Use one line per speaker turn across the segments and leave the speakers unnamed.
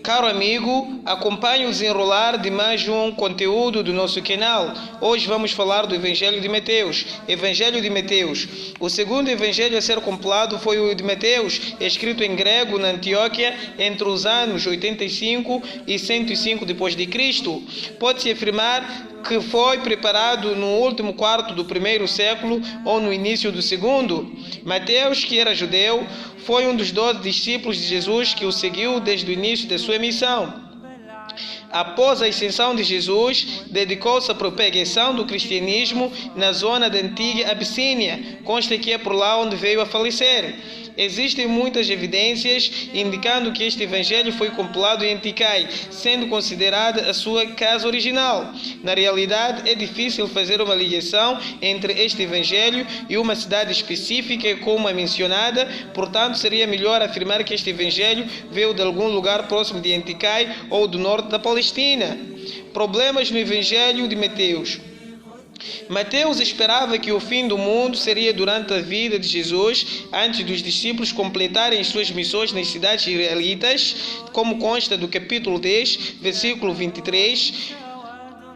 Caro amigo, acompanhe o desenrolar de mais um conteúdo do nosso canal. Hoje vamos falar do Evangelho de Mateus. Evangelho de Mateus. O segundo evangelho a ser compilado foi o de Mateus, escrito em grego na Antioquia entre os anos 85 e 105 d.C. Pode-se afirmar que foi preparado no último quarto do primeiro século ou no início do segundo. Mateus, que era judeu, foi um dos 12 discípulos de Jesus que o seguiu desde o início da sua missão. Após a ascensão de Jesus, dedicou-se à propagação do cristianismo na zona da antiga Abissínia. Consta que é por lá onde veio a falecer. Existem muitas evidências indicando que este evangelho foi compilado em Anticai, sendo considerada a sua casa original. Na realidade, é difícil fazer uma ligação entre este evangelho e uma cidade específica como a mencionada, portanto seria melhor afirmar que este evangelho veio de algum lugar próximo de Anticai ou do norte da Palestina. Problemas no evangelho de Mateus. Mateus esperava que o fim do mundo seria durante a vida de Jesus, antes dos discípulos completarem suas missões nas cidades israelitas, como consta do capítulo 10, versículo 23.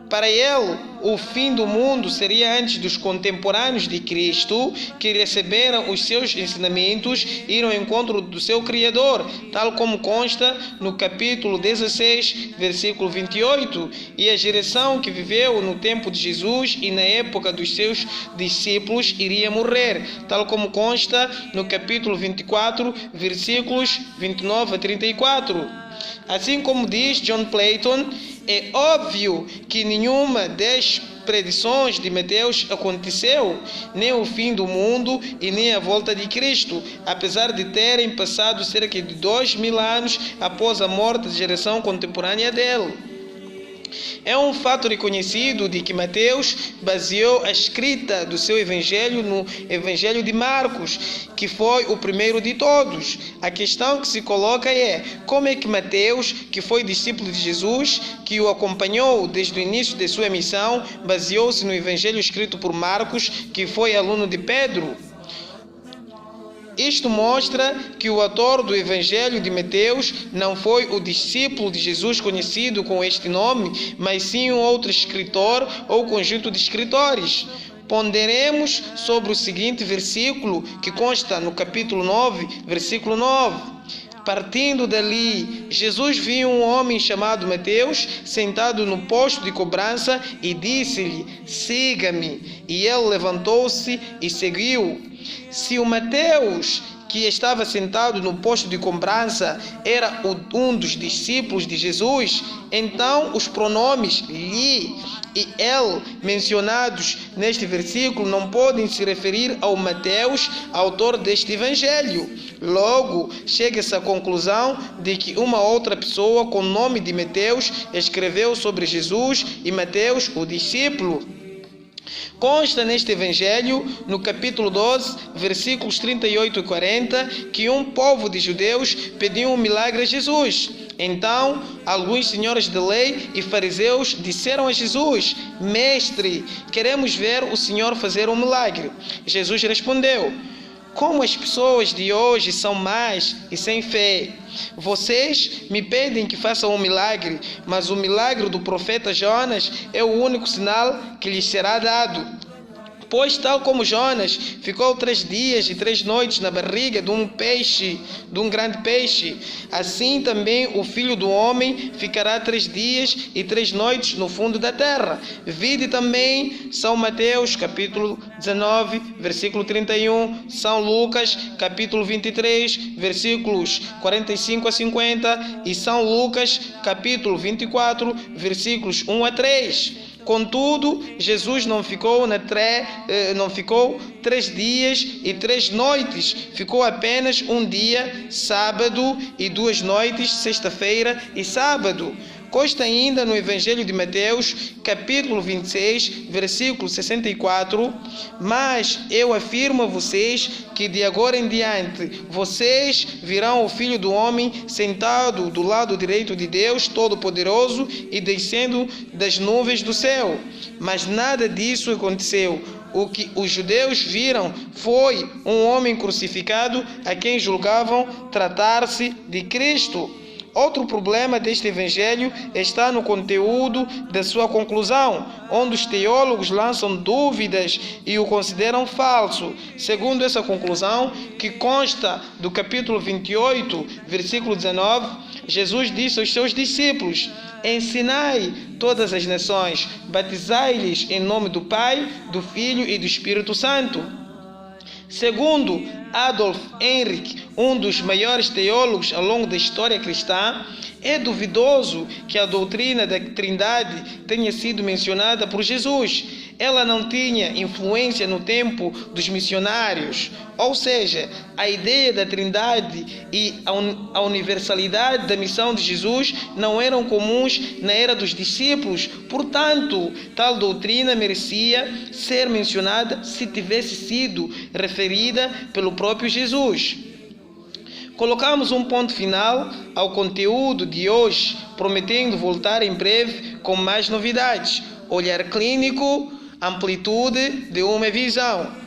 Para ele, o fim do mundo seria antes dos contemporâneos de Cristo, que receberam os seus ensinamentos e iram ao encontro do seu Criador, tal como consta no capítulo 16, versículo 28. E a geração que viveu no tempo de Jesus e na época dos seus discípulos iria morrer, tal como consta no capítulo 24, versículos 29 a 34. Assim como diz John Clayton, é óbvio que nenhuma das predições de Mateus aconteceu, nem o fim do mundo e nem a volta de Cristo, apesar de terem passado cerca de 2000 anos após a morte da geração contemporânea dele. É um fato reconhecido de que Mateus baseou a escrita do seu evangelho no Evangelho de Marcos, que foi o primeiro de todos. A questão que se coloca é: como é que Mateus, que foi discípulo de Jesus, que o acompanhou desde o início de sua missão, baseou-se no evangelho escrito por Marcos, que foi aluno de Pedro? Isto mostra que o autor do Evangelho de Mateus não foi o discípulo de Jesus conhecido com este nome, mas sim um outro escritor ou conjunto de escritores. Ponderemos sobre o seguinte versículo que consta no capítulo 9, versículo 9. Partindo dali, Jesus viu um homem chamado Mateus sentado no posto de cobrança e disse-lhe: siga-me. E ele levantou-se e seguiu. Se o Mateus, que estava sentado no posto de cobrança, era um dos discípulos de Jesus, então os pronomes lhe e ele mencionados neste versículo não podem se referir ao Mateus, autor deste evangelho. Logo, chega-se à conclusão de que uma outra pessoa com o nome de Mateus escreveu sobre Jesus e Mateus, o discípulo. Consta neste evangelho, no capítulo 12, versículos 38 e 40, que um povo de judeus pediu um milagre a Jesus. Então, alguns senhores de lei e fariseus disseram a Jesus: mestre, queremos ver o Senhor fazer um milagre. Jesus respondeu: como as pessoas de hoje são más e sem fé. Vocês me pedem que faça um milagre, mas o milagre do profeta Jonas é o único sinal que lhes será dado. Pois tal como Jonas ficou 3 dias e 3 noites na barriga de um grande peixe, assim também o Filho do Homem ficará 3 dias e 3 noites no fundo da terra. Vide também São Mateus, capítulo 19, versículo 31, São Lucas, capítulo 23, versículos 45 a 50 e São Lucas, capítulo 24, versículos 1 a 3. Contudo, Jesus não ficou 3 dias e 3 noites, ficou apenas um dia, sábado, e 2 noites, sexta-feira e sábado. Consta ainda no Evangelho de Mateus, capítulo 26, versículo 64, mas eu afirmo a vocês que de agora em diante vocês virão o Filho do Homem sentado do lado direito de Deus Todo-Poderoso e descendo das nuvens do céu. Mas nada disso aconteceu. o que os judeus viram foi um homem crucificado a quem julgavam tratar-se de Cristo. Outro problema deste evangelho está no conteúdo da sua conclusão, onde os teólogos lançam dúvidas e o consideram falso. Segundo essa conclusão, que consta do capítulo 28, versículo 19, Jesus disse aos seus discípulos: ensinai todas as nações, batizai-lhes em nome do Pai, do Filho e do Espírito Santo. Segundo Adolf Henrich, um dos maiores teólogos ao longo da história cristã, é duvidoso que a doutrina da Trindade tenha sido mencionada por Jesus. Ela não tinha influência no tempo dos missionários. Ou seja, a ideia da Trindade e a universalidade da missão de Jesus não eram comuns na era dos discípulos. Portanto, tal doutrina merecia ser mencionada se tivesse sido referida pelo próprio Jesus. Colocamos um ponto final ao conteúdo de hoje, prometendo voltar em breve com mais novidades. Olhar clínico, amplitude de uma visão.